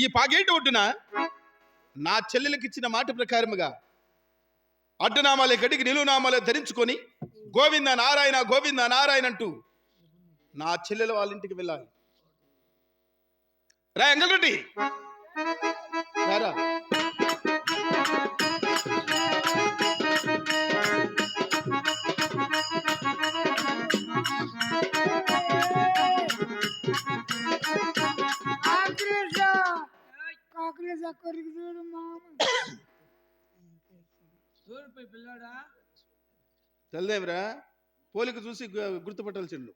ఈ పాగేటి ఒడ్డున నా చెల్లెలకి ఇచ్చిన మాట ప్రకారముగా అడ్డనామాలే గడికి నిలువునామాలే ధరించుకొని గోవింద నారాయణ అంటూ నా చెల్లెల వాళ్ళ ఇంటికి వెళ్ళాలి. రా ఎంగల్రెడ్డి రారా. తెల్దేమిరా పోలిక చూసి గుర్తుపట్టాల్సిండు.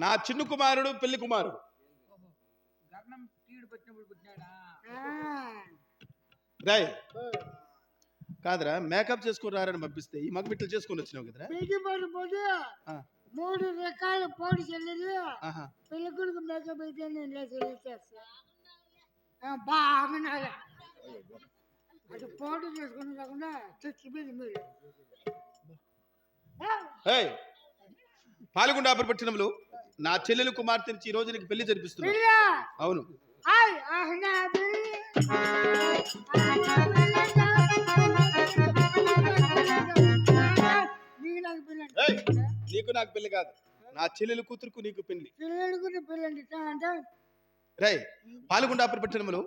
నా చిన్న కుమారుడు పెళ్లి కుమారుడు. రాయ్ కాదురా మేకప్ చేసుకుని రారని పంపిస్తే ఈ మగ బిడ్డలు చేసుకొని వచ్చినావు కదరా. 3 రకాల పోటీ చెల్లెలు పెళ్లి కొడుకు మేకప్ అయితే బాగా అది పోటీ చేసుకుని కాకుండా పాల్గొండ పట్టణంలో నా చెల్లెలు కుమార్తె నుంచి ఈ రోజు నీకు పెళ్లి జరిపిస్తున్నా. అవును నీకు నాకు పెళ్లి కాదు, నా చెల్లెలు కూతురుకు నీకు పెళ్లి. రై పాల్గొండ పట్టణంలో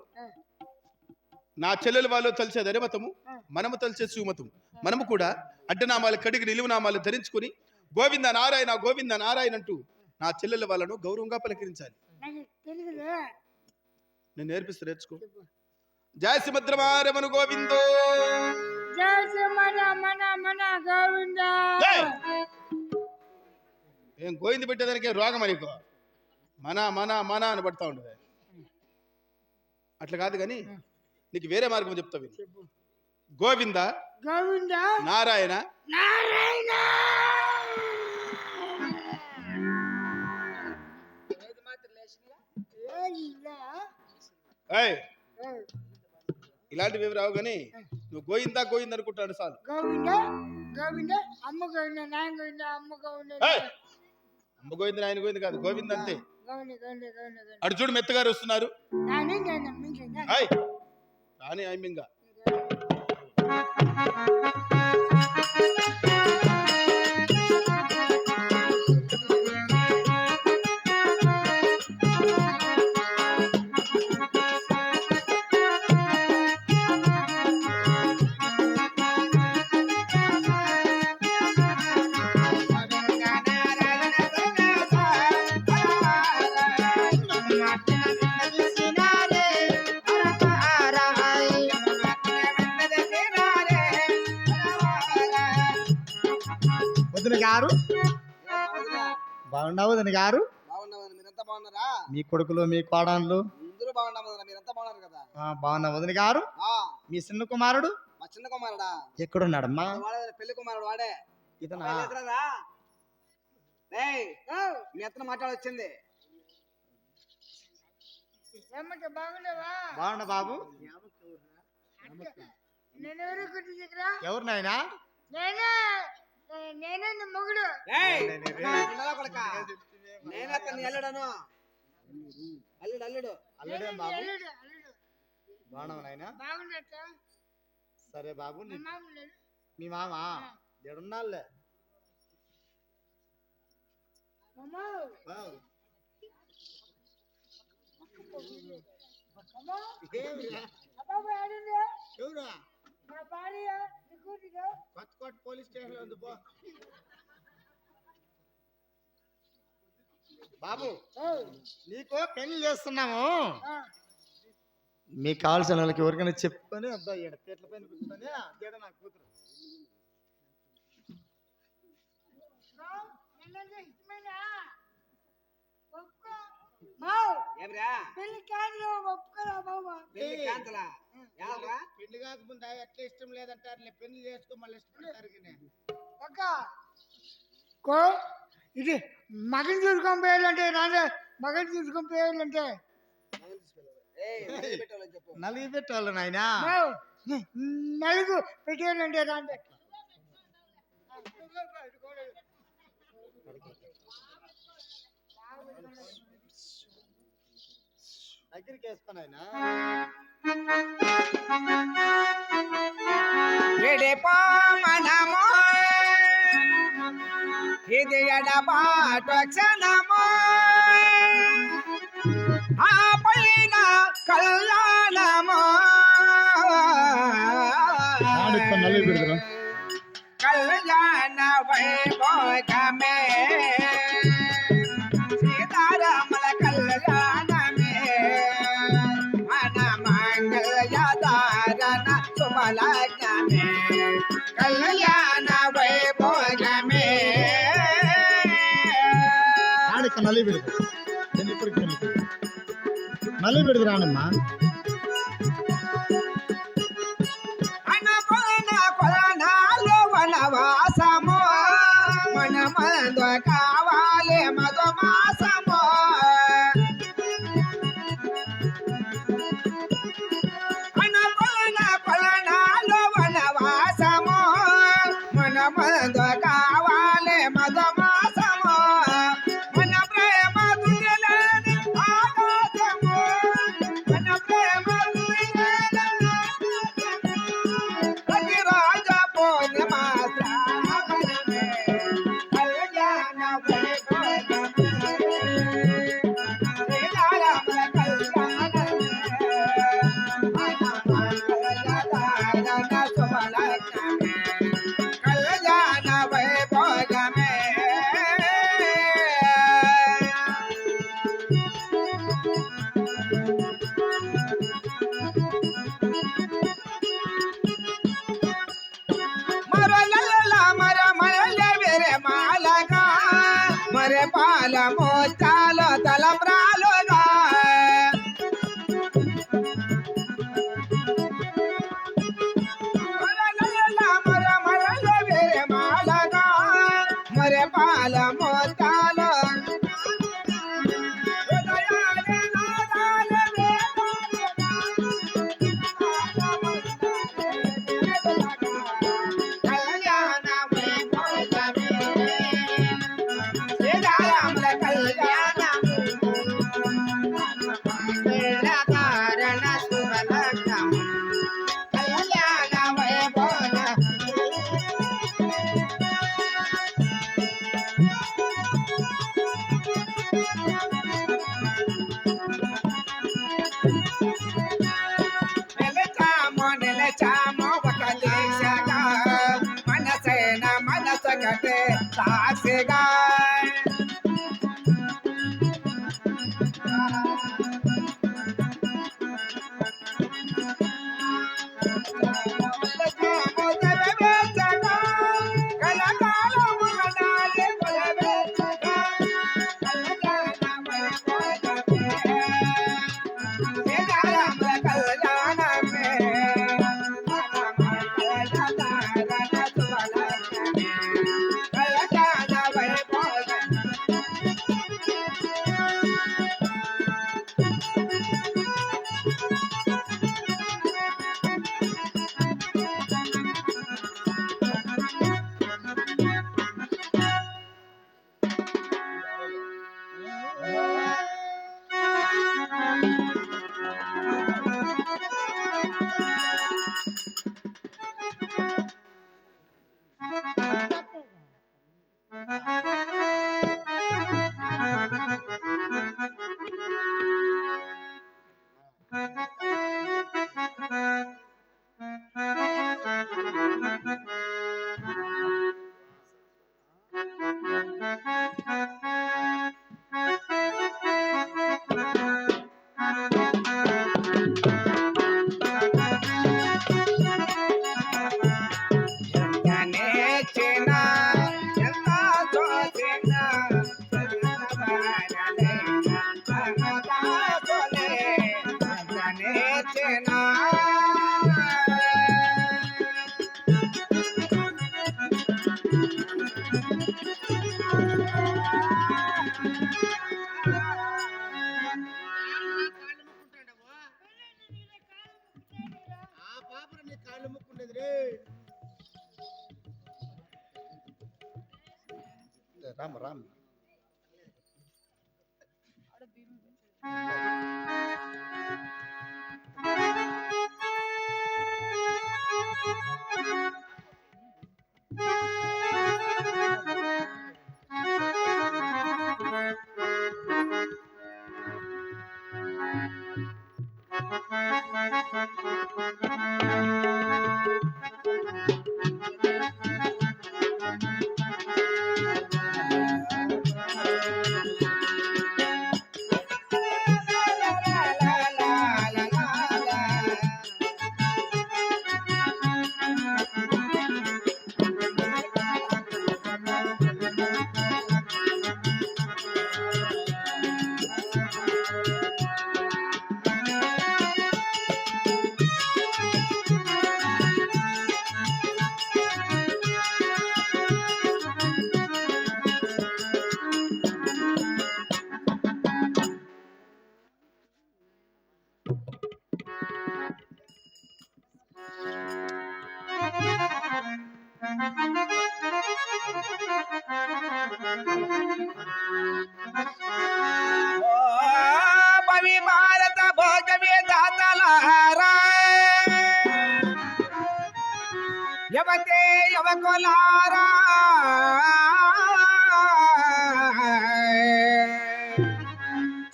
నా చెల్లెలు వాళ్ళు తలిచేది అరిమతము, మనము తలిచే సుమతము. మనము కూడా అడ్డనామాలు కడిగి నిలువునామాలు ధరించుకుని గోవింద నారాయణ అంటూ నా చెల్లెల వాళ్ళను గౌరవంగా పలకరించాలి. నేను నేర్పిస్తే నేర్చుకో. జయ శ్రీమద్రమారమను గోవిందో, ఏం గోవింద పెట్టేదానికే రోగం అనుకో. మన అని పడతా ఉండదు. అట్లా కాదు కానీ నీకు వేరే మార్గం చెప్తావు. గోవింద నారాయణ ఇలాంటివి ఏమి రావు కానీ నువ్వు గోయిందా అనుకుంటాడు చాలు. అమ్మ గోవింద ఆయన గోవింద కాదు, గోవింద అంతే. అటు చూడు మెత్తగారు వస్తున్నారు. రాని ఐమింగా వదిన గారు బాగున్నా బాగున్నా వదిన గారు మీరంతా బాగున్నారా? మీ కొడుకులు మీ కోడన్లు అందరూ బాగున్నాం వదినా, మీరంతా బాగున్నారు కదా? బాగున్నా వదిన గారు ఆ మీ చిన్న కుమారుడు మా చిన్న కుమారుడా ఎక్కడున్నాడమ్మా వాడే పెళ్లి కుమారుడు వాడే. ఇతనా అబ్బాయి లేదురాదా? రేయ్, మీ అత్తను మాట్లాడొచ్చింది. ఏమంటే బాగున్నావా? బాగున్నా బాబు నేనెవరు కుట్టి దగ్గర? ఎవరు నాయనా నేనే నేనే నీ మొగుడు. రేయ్, పిల్లలా కొడుకా? నేనే అతన్ని అల్లుడను. అల్లుడు అల్లుడు. అల్లుడే నేనే నీ బాబు అల్లుడు, అల్లుడు. బాగున్నావు నాయనా బాగున్నట్ట? సరే బాబు మా మామ లేడు? మీ మామ ఎడున్నాళ్ళే మామ, మామ, అబ్బాయి ఆడింది? ఎవరా మా భార్య, నీ కూతురు. కొత్తకోట పోలీస్ స్టేషన్ ఉంది పో బాబు నీకు పెళ్లి చేస్తున్నాము ఆ, మీకు కావాల్సిన వాళ్ళకి ఎవరికైనా చెప్పుకొని అబ్బాయి ఈడ పీటల పైన కూర్చొని ఈడ నా కూతురు నిన్నంటే ఇష్టమేనా? ఒప్పుకో. మావ్, ఏమిరా? పెళ్లి కాదు, ఒప్పుకోరా బాబా. పెళ్లి క్యాన్సలా? యావరా? పెళ్లి కాకముందు ఎట్లా ఇష్టం లేదంటారు పెళ్లి చేసుకో మళ్ళీ ఇష్టపడతారు ఒక్క కో ఇది మగని చూసుకొని పోయాలంటే నాదే మగని చూసుకొని పోయాలంటే ఏయ్, నలుగురు పెట్టాలని చెప్పు. నలిగి పెట్టాలి నాయనా మావ్, నలుగు పెట్టాలంటే రాందే. దగ్గరికి వేసుకున్నాయనా విడిపో మనము ఇది ఎడబాటు క్షణము ఆ పైన కళ్యాణము కళ్యాణ వైభోగమే సీతారాముల కళ్యాణమే మన మంగళధారణ శుభలగ్నమే కళ్యాణ వైభోగమే ఆడిక నలి పెడదు నలి పెడదు రానమ్మా అనుకున్న కొలనాలు వనవాసము మన మందు కావాలి మధుమాసము అనుకున్న కొలనాలు వనవాసము మన మందు కావాలి మధుమాసము మన ప్రేమ తుదిలేని ఆకాశము మన ప్రేమ తుదిలేని ప్రతి రాజా పూర్ణిమా శ్రావణమే కళ్యాణ వైభోగమే శ్రీరాముల కళ్యాణమే మన మంగళధారణ శుభలగ్నమే కళ్యాణ వైభోగమే మరే పాల మోచాలో తలంబ్రాలుగా మరే పాల మోచాలో కళ్యాణ వైభోగమే శ్రీరాముల కళ్యాణము కారణ శుభలగ్నము కళ్యాణ వైభోగ రామ్ రామ్ భవి భారత భోగమే దాతలారా యవతే యవకులారా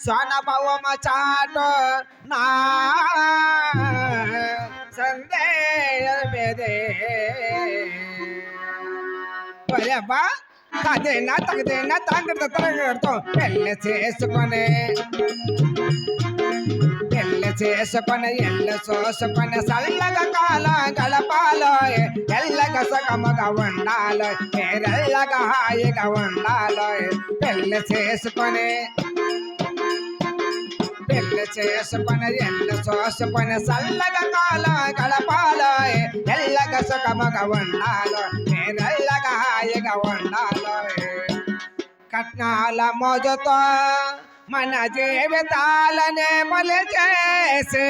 సనభవమ చాటు నా సందేహమేదే అబ్బా తదేనా తగదేనా తాండ్ర తరగడతాం పెళ్ళి చేసుకొని ఎల్ల చూసుకొని చల్లగా కాల గడపాలో ఎల్లగా సగముగా ఉండాలో ఎల్లగా హాయిగా ఉండాలో పెళ్ళి చేసుకొని ఎల్ల చూసుకొని చల్లగా కాల గడపాలో ఎల్లగా సుఖముగా ఉండాలో ఎల్లగా హాయిగా ఉండాలో కట్నాల మోజుతో మన జీవితాలనే బలి చేసి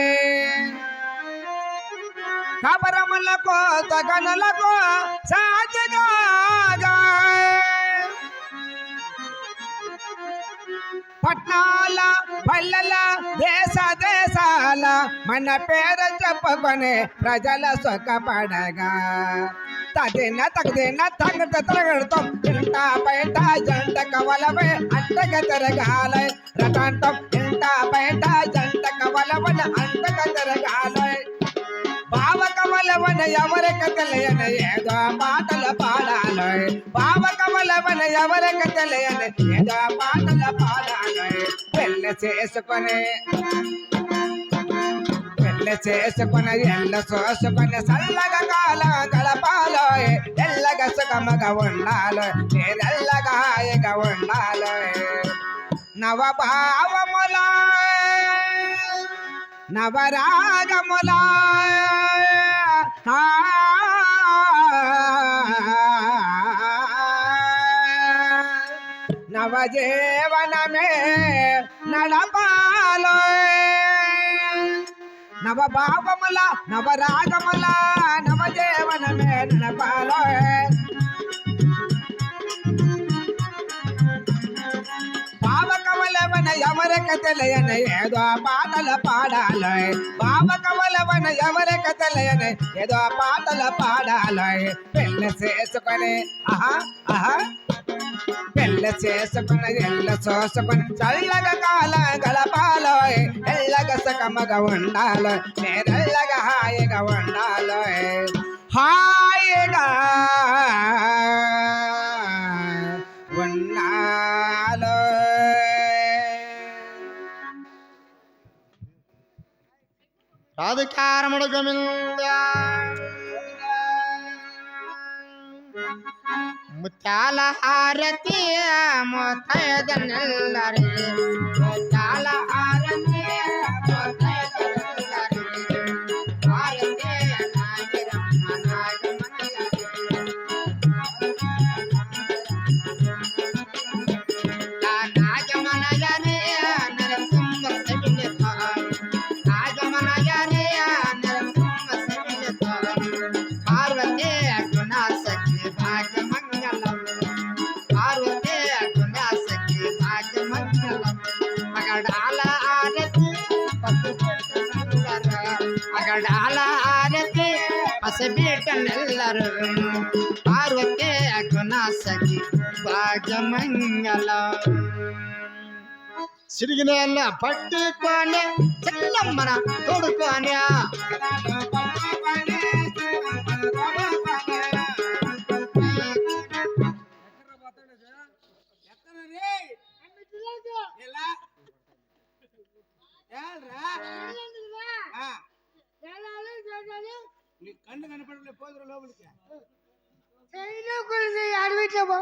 కబరములకు తగనులకు సాధ్యగా పట్నాల పల్లెల దేశాల మన పేరు చెప్పుకొని ప్రజల సుఖపడగా తదిన తగదిన తగ్గ తిరగడతాం ఇంట బయట జంట కవలవే అంటగ తిరగాల రటాంతం ఇంట బయట జంట కవలవన అంటగ తిరగాల బావ కవలవన ఎవరికి తెలియని ఏదో పాటలు పాడాలి బావ కవలవన ఎవరికి తెలియని ఏదో పాటలు పాడాలి పెళ్ళి చేసుకొని ఎల్ల చూసుకొని చల్లగా కాల గడపాలో ఎల్లగా సుఖముగా ఉండాలో నేనెల్లగా హాయిగా ఉండాలో నవభావముల నవరాగముల నవజీవనమే నడపాలో నవభావముల నవరాగముల నవజీవనమే నడపాలో బావకవలవన ఎవరికి తెలియని ఏదో పాటలు పాడాలి బావకవలవన ఎవరికి తెలియని ఏదో పాటలు పాడాలి పెళ్ళి చేసుకొని ఆహా ఆహా పెళ్ళి చేసుకుని ఎల్ల చూసుకుని చల్లగా కాల గడపాలో ఎల్లగా సుఖముగా ఉండాలో నేనెల్లగా హాయిగా ఉండాలో హాయిగా ఉండాలో రాధికారముడు గమిల్లా ముత్యాల హారతి మోతయదనల్లరి ముత్యాల హారతి మోతయదనల్లరి హారతి నాగిరమ్మ నాగమనయరి నరసింహ సవినిత నాగమనయరి నరసింహ సవినిత పార్వతి గుణ సఖి భాగ్య మంగళం పార్వతి ಬಿಟ್ಟನೆಲ್ಲರೂ ಪಾರ್ವತಿ ಗುಣ ಸಖಿ ಭಾಗ್ಯಮಂಗಲ సిరిగిన పట్టుకొని చెల్లమ్మన తోడుకొని కన్ను కనపడలే పోదురు లోపలికి అడవిట్లో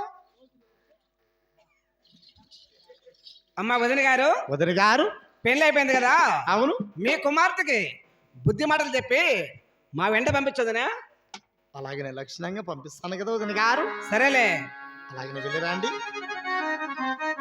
అమ్మ వదిన గారు వదిన గారు పెళ్లి అయిపోయింది కదా అవును మీ కుమార్తెకి బుద్ధి మాటలు చెప్పి మా వెంట పంపించదునా అలాగే లక్షణంగా పంపిస్తాను కదా వదిన గారు సరేలే అలాగే వెళ్ళిరండి